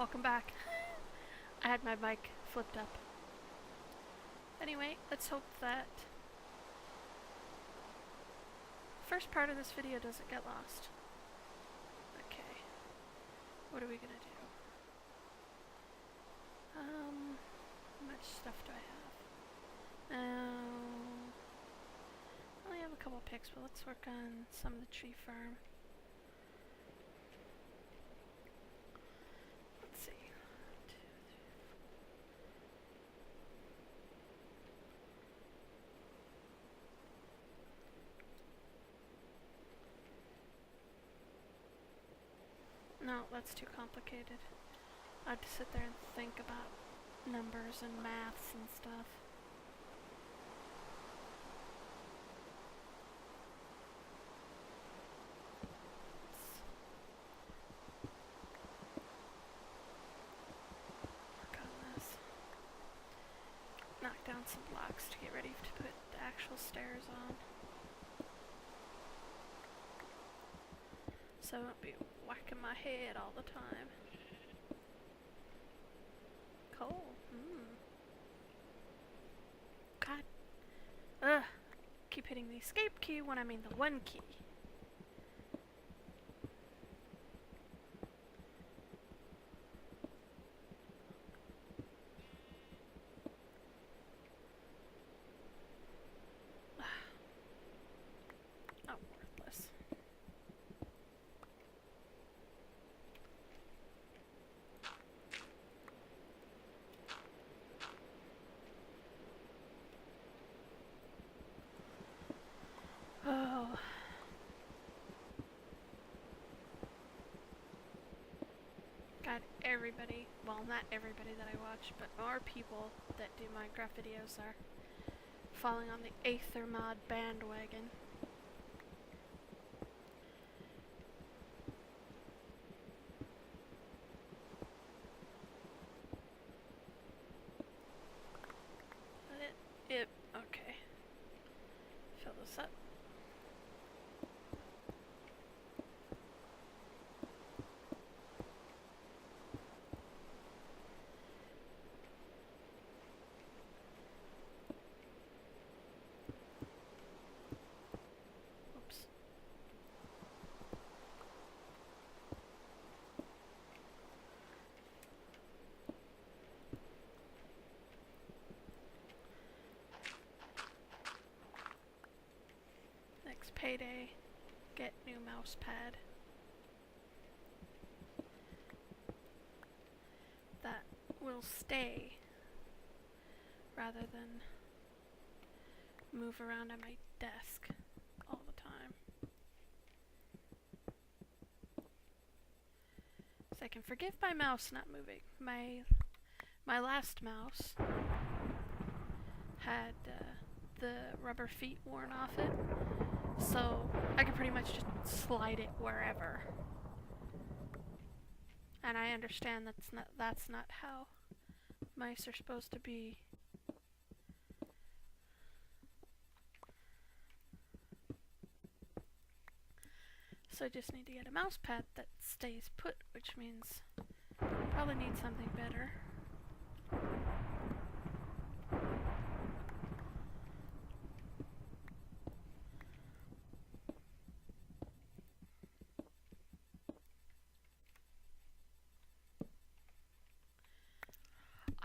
welcome back. I had my mic flipped up. Anyway, let's hope that first part of this video doesn't get lost. Okay, what are we gonna do? How much stuff do I have? I only have a couple picks, but let's work on some of the tree farm. Let's see. 1, 2, 3. No, that's too complicated. I have to sit there and think about numbers and maths and stuff. Let's work on this. Knock down some blocks to get ready to put the actual stairs on. So I won't be whacking my head all the time. Coal. God. Ugh. Keep hitting the escape key when I mean the 1 key. Oh, worthless. Oh. God, everybody, well, not everybody that I watch, but more people that do Minecraft videos are falling on the Aether mod bandwagon. Okay. Fill this up. Oops. Next payday, get new mouse pad. That will stay rather than move around on my desk all the time. So I can forgive my mouse not moving. My last mouse had the rubber feet worn off it, so I could pretty much just slide it wherever. And I understand that's not how mice are supposed to be. So I just need to get a mouse pad that stays put, which means probably need something better.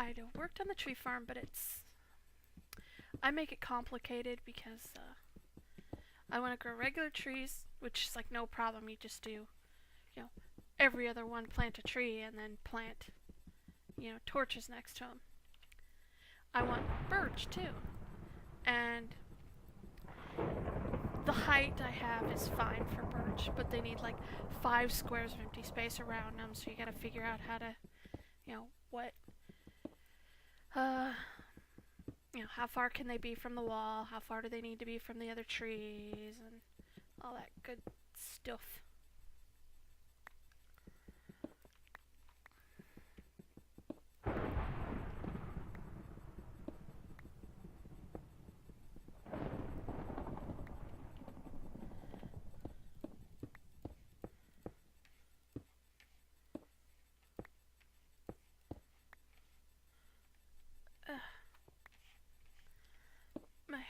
I'd have worked on the tree farm, but I make it complicated because I want to grow regular trees, which is like no problem. You just do, every other one plant a tree and then plant, torches next to them. I want birch too, and the height I have is fine for birch, but they need like 5 squares of empty space around them, so you gotta figure out how to, how far can they be from the wall, how far do they need to be from the other trees, and all that good stuff.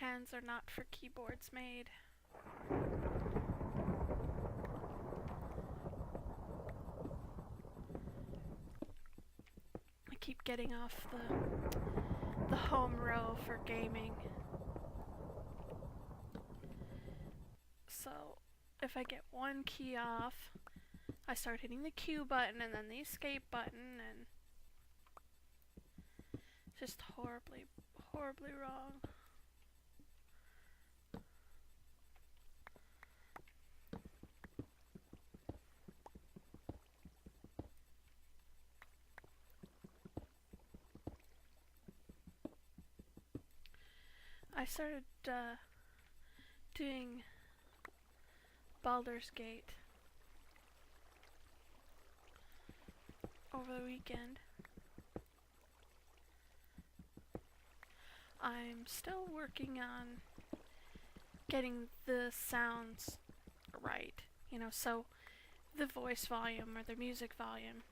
hands are not for keyboards made. I keep getting off the home row for gaming. So if I get one key off, I start hitting the Q button and then the escape button, and it's just horribly, horribly wrong. I started doing Baldur's Gate over the weekend. I'm still working on getting the sounds right, you know, so the voice volume or the music volume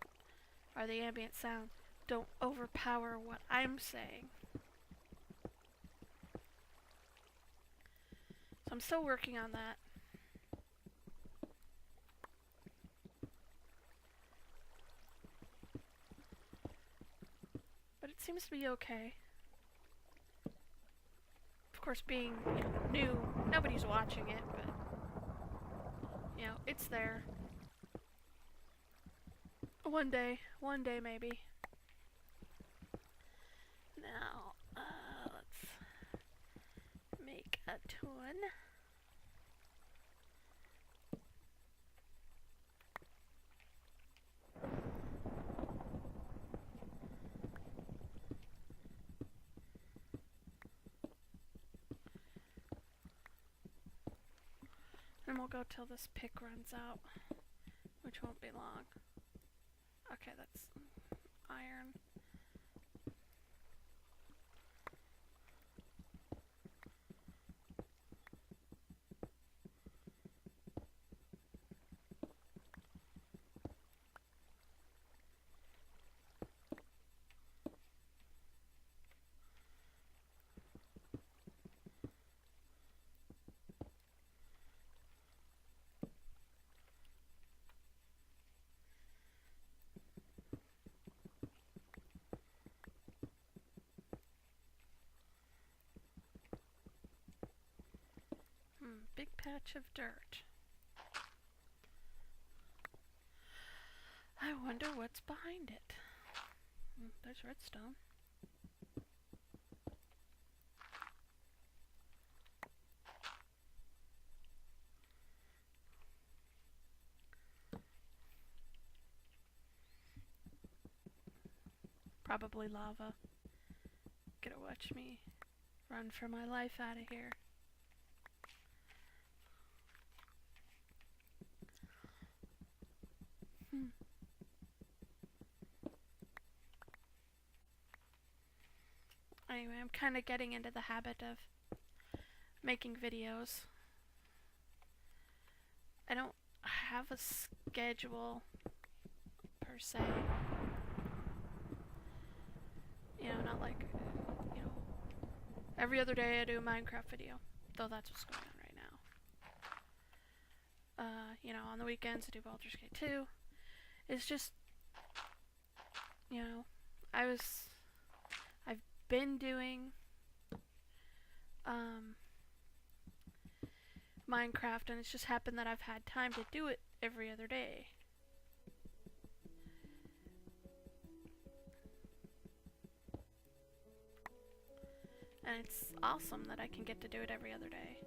or the ambient sound don't overpower what I'm saying. So I'm still working on that. But it seems to be okay. Of course, being, you know, new, nobody's watching it, but, you know, it's there. One day maybe. Now, let's make a tune. And we'll go till this pick runs out, which won't be long. Okay, that's iron. Big patch of dirt. I wonder what's behind it. There's redstone. Probably lava. Gonna watch me run for my life out of here. Anyway, I'm kind of getting into the habit of making videos. I don't have a schedule per se. You know, not like, you know, every other day I do a Minecraft video, though that's what's going on right now. You know, on the weekends I do Baldur's Gate 2. It's just, you know, I've been doing Minecraft, and it's just happened that I've had time to do it every other day. And it's awesome that I can get to do it every other day.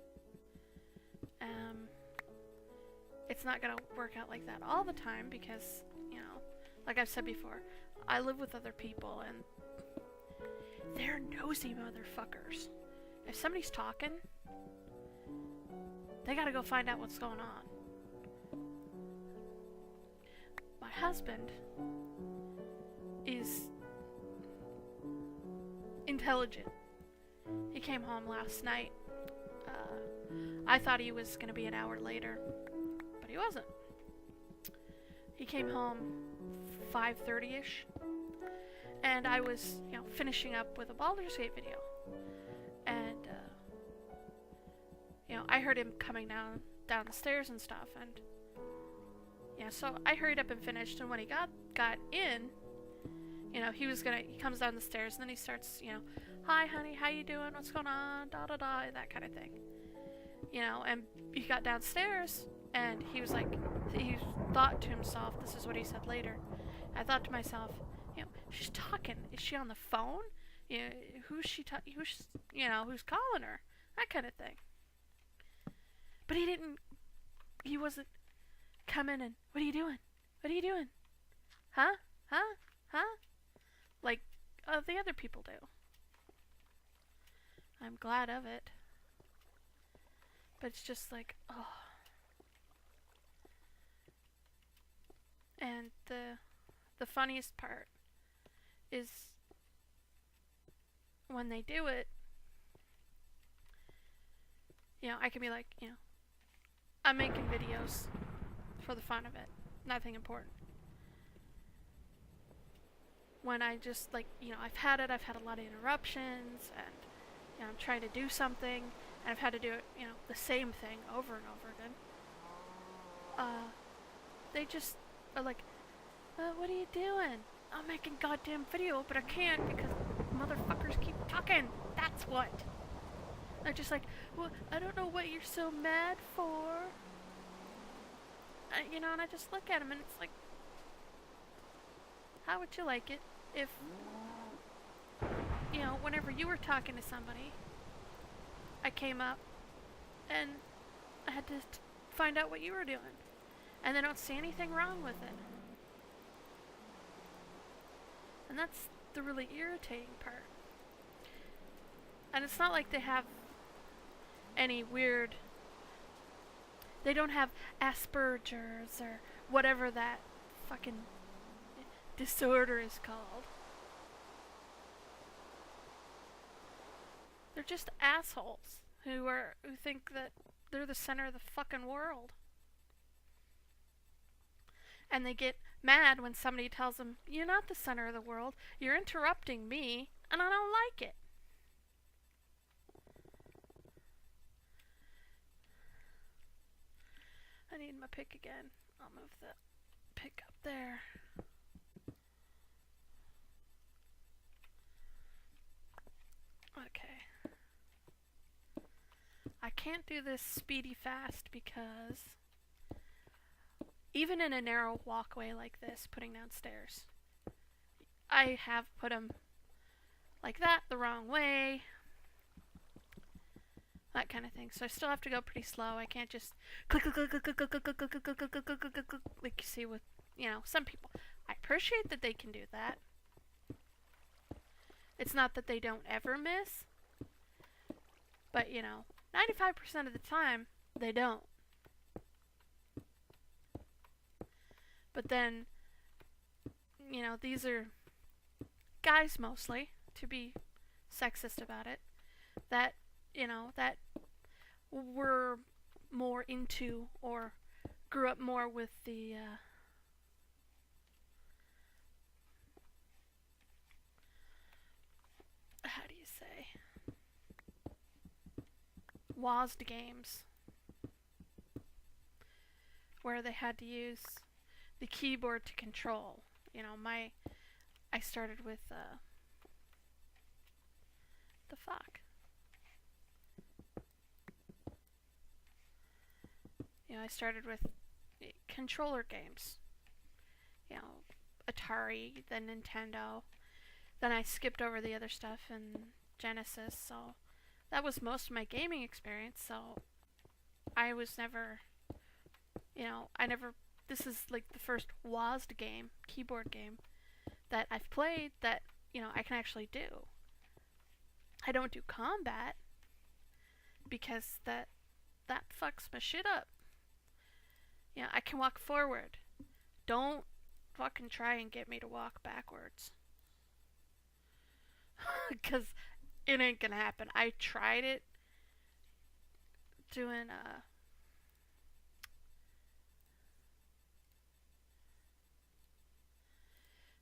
It's not gonna work out like that all the time because, you know, like I've said before, I live with other people and they're nosy motherfuckers. If somebody's talking, they gotta go find out what's going on. My husband is intelligent. He came home last night. I thought he was gonna be an hour later, but he wasn't. He came home 5:30ish, and I was, you know, finishing up with a Baldur's Gate video, and I heard him coming down the stairs and stuff, and yeah, so I hurried up and finished. And when he got in, he comes down the stairs, and then he starts, hi honey, how you doing? What's going on? Da da da, that kind of thing. And he got downstairs, and he was like, he thought to himself, this is what he said later. I thought to myself, she's talking. Is she on the phone? Who's she talking? Who's calling her? That kind of thing. But he wasn't coming and, what are you doing? What are you doing? Huh? Huh? Huh? Like the other people do. I'm glad of it. But it's just like, oh. And the funniest part is when they do it, I can be like, I'm making videos for the fun of it. Nothing important. When I just, I've had a lot of interruptions, and, I'm trying to do something, and I've had to do it, the same thing over and over again. They just are like, what are you doing? I'm making goddamn video, but I can't because motherfuckers keep talking. That's what. They're just like, well, I don't know what you're so mad for. And I just look at them, and it's like, how would you like it if, whenever you were talking to somebody, I came up and I had to find out what you were doing, and they don't see anything wrong with it. And that's the really irritating part. And it's not like they have any weird, they don't have Asperger's or whatever that fucking disorder is called. They're just assholes who think that they're the center of the fucking world. And they get mad when somebody tells them, you're not the center of the world, you're interrupting me, and I don't like it. I need my pick again. I'll move the pick up there. Okay. I can't do this speedy fast because even in a narrow walkway like this, putting down stairs, I have put them like that, the wrong way, that kind of thing. So I still have to go pretty slow. I can't just click, click, click, click, click, click, click, click, click, click, click, click, click, click, like you see with, some people. I appreciate that they can do that. It's not that they don't ever miss, but 95% of the time, they don't. But then, these are guys mostly, to be sexist about it, that, that were more into or grew up more with the, how do you say, WASD games, where they had to use the keyboard to control. I started with, the fuck? I started with controller games. Atari, then Nintendo. Then I skipped over the other stuff in Genesis, so that was most of my gaming experience, so I was never, this is like the first WASD game, keyboard game, that I've played that, I can actually do. I don't do combat, because that fucks my shit up. I can walk forward. Don't fucking try and get me to walk backwards. Because it ain't gonna happen. I tried it doing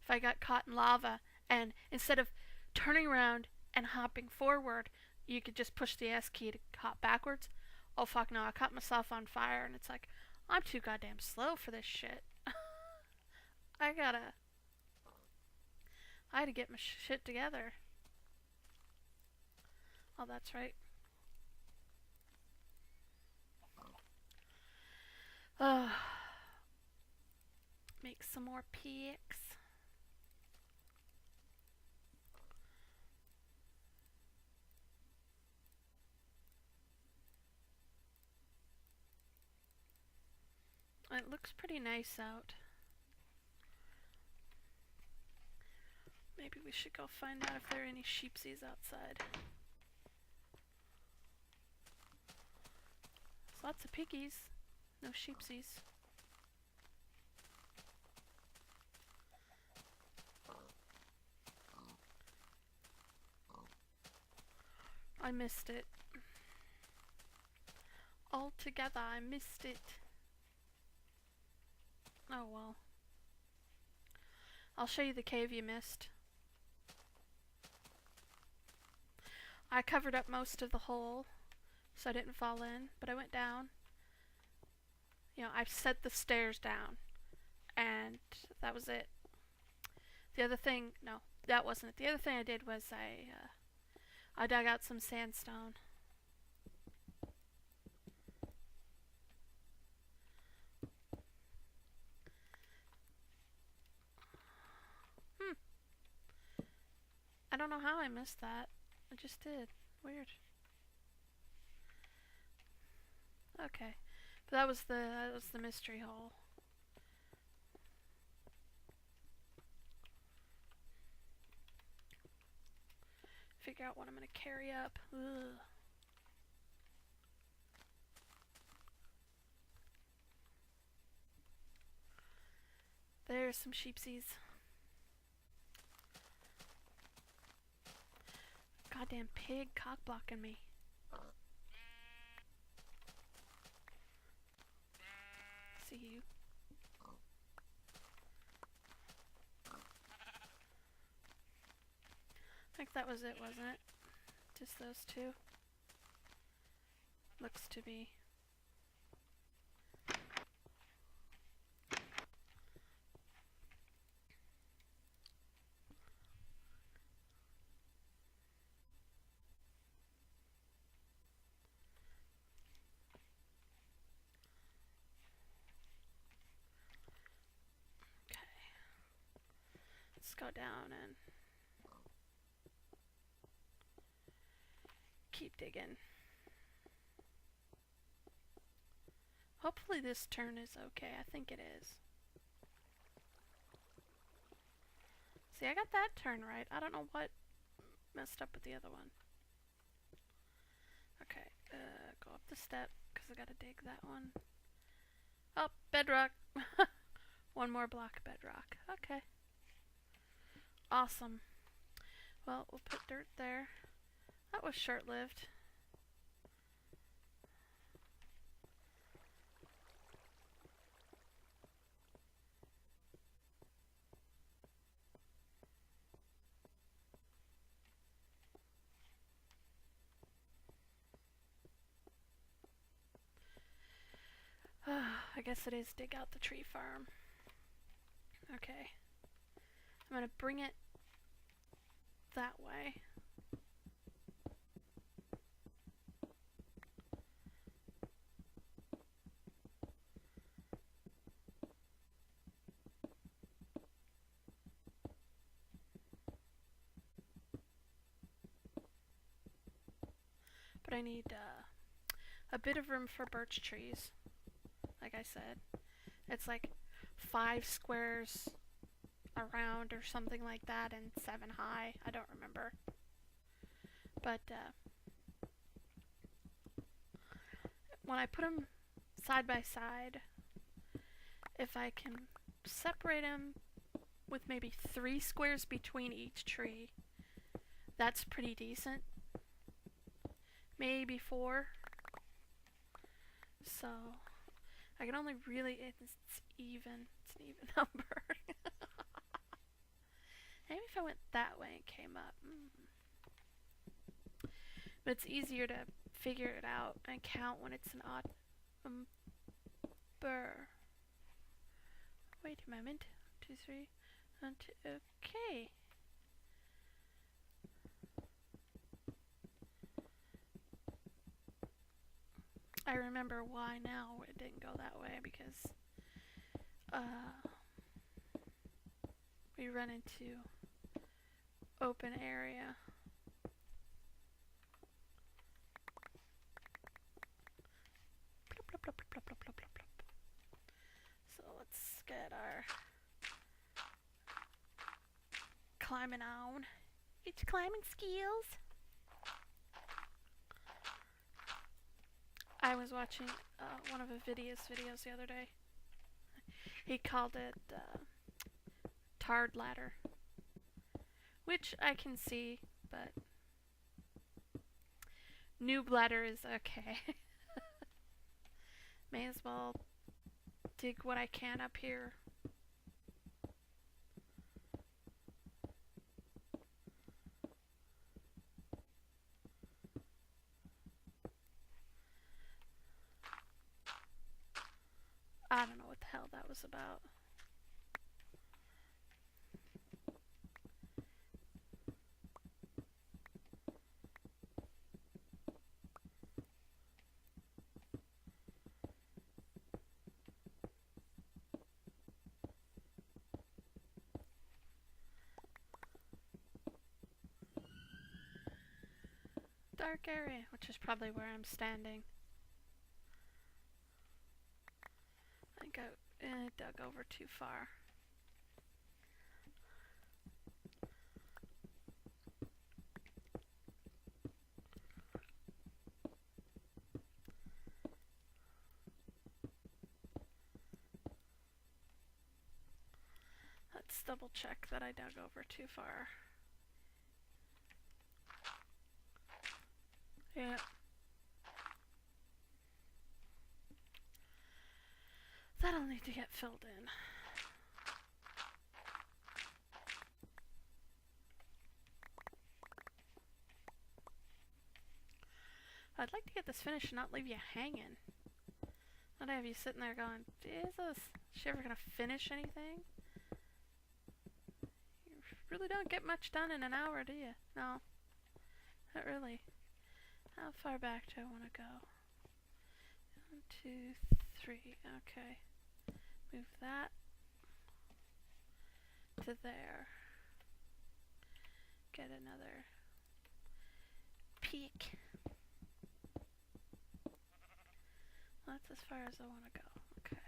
if I got caught in lava, and instead of turning around and hopping forward, you could just push the S key to hop backwards. oh fuck no, I caught myself on fire, and it's like, I'm too goddamn slow for this shit. I had to get my shit together. Oh, that's right. Make some more picks. It looks pretty nice out. Maybe we should go find out if there are any sheepsies outside. There's lots of piggies, no sheepsies. I missed it. Altogether, I missed it. Oh well. I'll show you the cave you missed. I covered up most of the hole so I didn't fall in, but I went down. You know, I set the stairs down, and that was it. The other thing, no, that wasn't it. The other thing I did was I dug out some sandstone. I don't know how I missed that. I just did. Weird. Okay, but that was the mystery hole. Figure out what I'm gonna carry up. Ugh. There's some sheepsies. Goddamn pig cock blocking me. See you. I think that was it, wasn't it? Just those two? Looks to be. Let's go down and keep digging. Hopefully this turn is okay. I think it is. See, I got that turn right. I don't know what messed up with the other one. Okay, go up the step because I gotta dig that one. Oh, bedrock. One more block bedrock. Okay. Awesome. Well, we'll put dirt there. That was short-lived. I guess it is dig out the tree farm. Okay. I'm gonna bring it that way. But I need a bit of room for birch trees. Like I said, it's like 5 squares around or something like that and 7 high. I don't remember. But when I put them side by side, if I can separate them with maybe 3 squares between each tree, that's pretty decent. Maybe 4. So I can only really, it's even. It's an even number. Maybe if I went that way and came up. But it's easier to figure it out and count when it's an odd number. Wait a moment. 2, 3, and 2. Okay. I remember why now it didn't go that way, because we run into open area. Plop, plop, plop, plop, plop, plop, plop, plop. So let's get our climbing on. It's climbing skills. I was watching one of videos the other day. He called it Tard Ladder, which I can see, but Noob Ladder is okay. May as well dig what I can up here. I don't know what the hell that was about. Dark area, which is probably where I'm standing. I dug over too far. Let's double check that I dug over too far. Yep. That'll need to get filled in. I'd like to get this finished and not leave you hanging. Not have you sitting there going, Jesus, is she ever gonna finish anything? You really don't get much done in an hour, do you? No. Not really. How far back do I want to go? 1, 2, 3. Okay. Move that to there. Get another peek. That's as far as I want to go. Okay.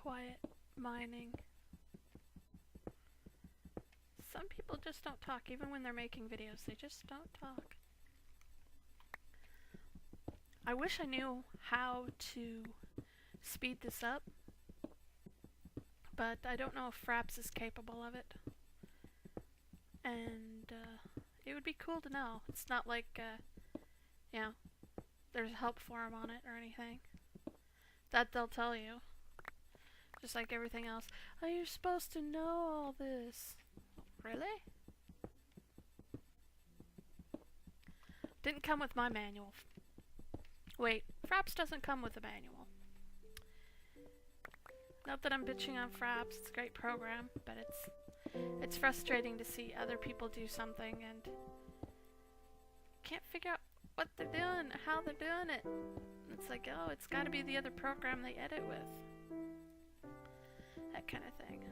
Quiet mining. Some people just don't talk, even when they're making videos. They just don't talk. I wish I knew how to speed this up, but I don't know if Fraps is capable of it. And it would be cool to know. It's not like, you know, there's a help forum on it or anything. That they'll tell you. Just like everything else. Oh, you're supposed to know all this. Really? Didn't come with my manual. Wait, Fraps doesn't come with a manual. Not that I'm bitching on Fraps, it's a great program, but it's frustrating to see other people do something and can't figure out what they're doing, how they're doing it. It's like, oh, it's gotta be the other program they edit with. That kind of thing.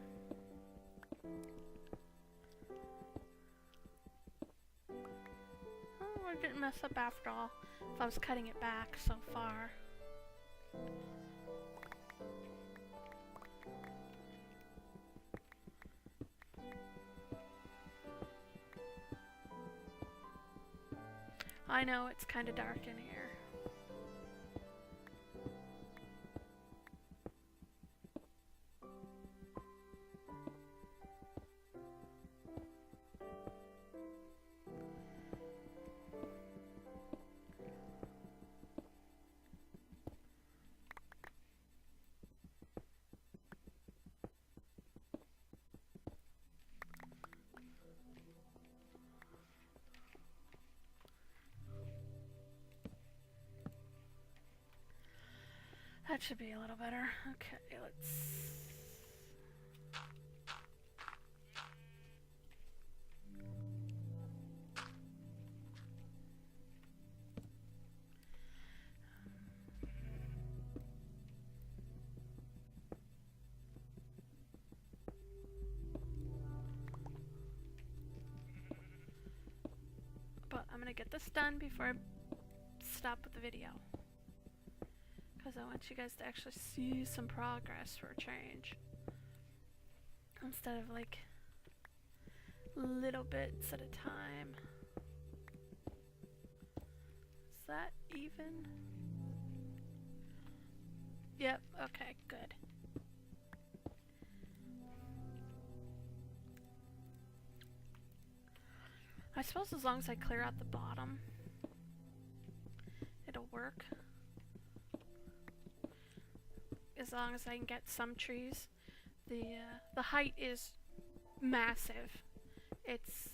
Oh, I didn't mess up after all. If I was cutting it back so far. I know it's kind of dark in here. That should be a little better. Okay, let's... But I'm gonna get this done before I stop with the video. Because I want you guys to actually see some progress for a change. Instead of like little bits at a time. Is that even? Yep, okay, good. I suppose as long as I clear out the bottom, it'll work. As long as I can get some trees. The height is massive. It's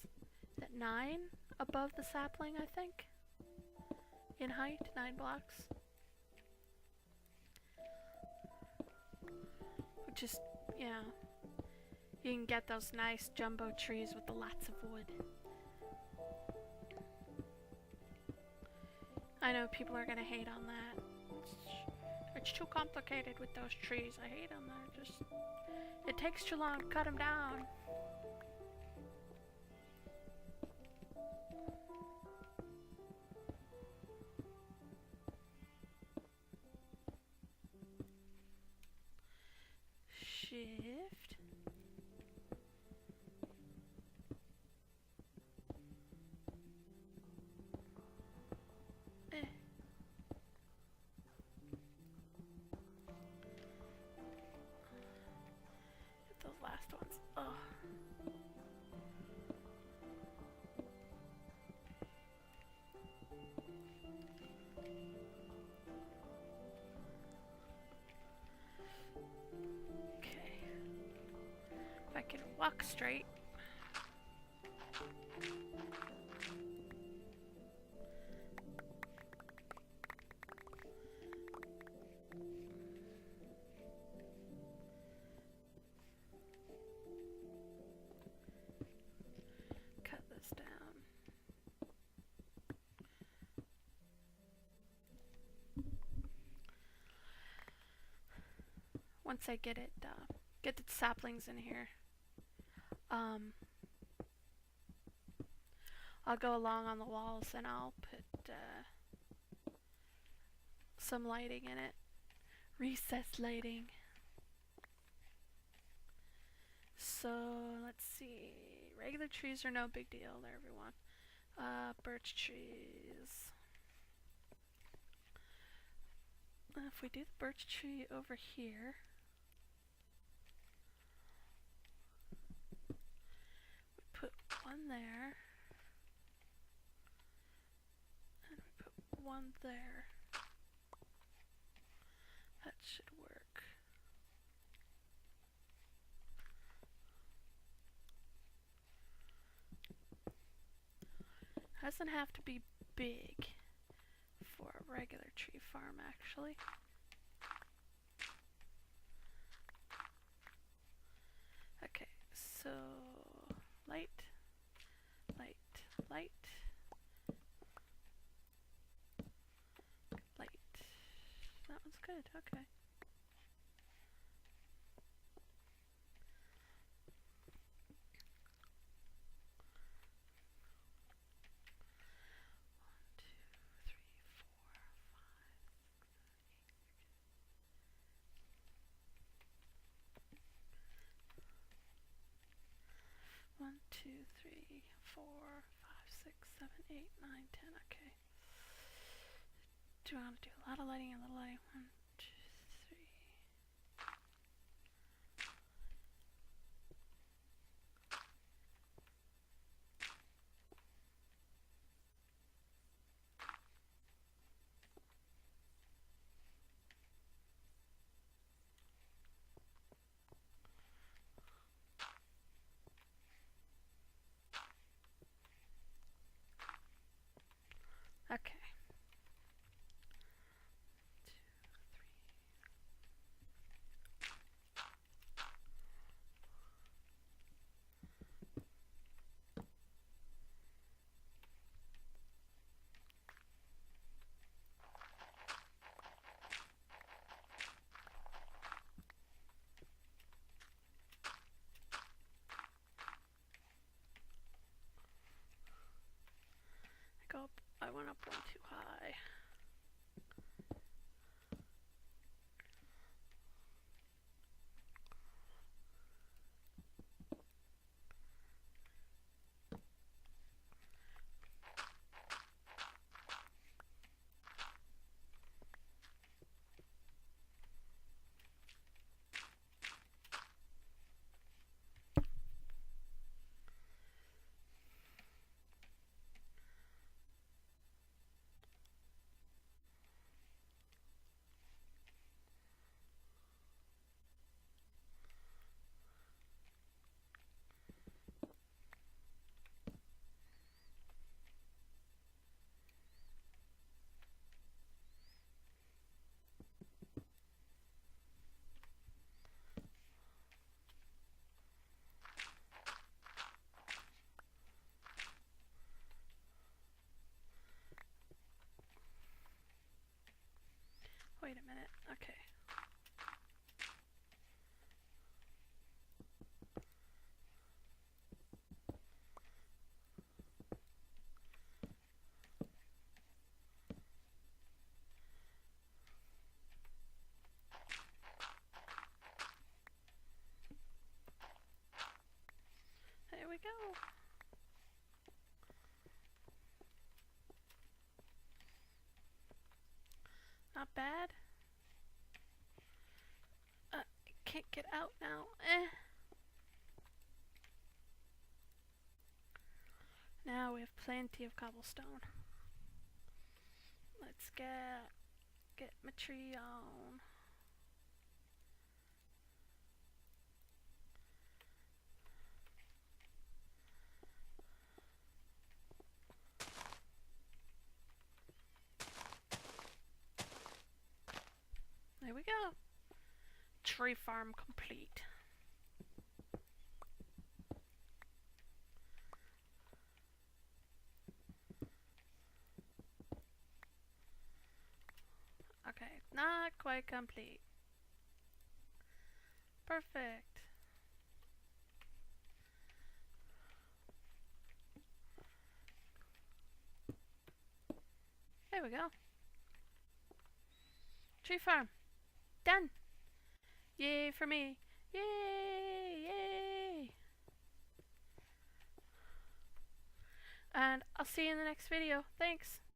at 9 above the sapling, I think. In height, 9 blocks. Which is, yeah. You can get those nice jumbo trees with the lots of wood. I know people are gonna hate on that. It's too complicated with those trees. I hate them. They're just... It takes too long to cut them down. Shift. Those last ones. Ugh. Okay. If I can walk straight. Once I get it, get the saplings in here, I'll go along on the walls and I'll put some lighting in it, recessed lighting. So let's see, regular trees are no big deal there, everyone. Birch trees. If we do the birch tree over here, we put one there, and we put one there. That should work. Doesn't have to be big for a regular tree farm, actually. Okay, so light, light, light, light. That one's good, okay. One, two, three, four, five, six, seven, 8, 9, 10. Okay. do I want to do? A lot of lighting and a little lighting. 1, 2, 3. Okay. 2, 3. I went up one too high. Wait a minute. Okay. There we go. Not bad. Can't get out now. Now we have plenty of cobblestone. Let's get my tree on. There we go. Tree farm complete. Okay, not quite complete. Perfect. There we go. Tree farm. Done. Yay for me. Yay, yay. And I'll see you in the next video. Thanks.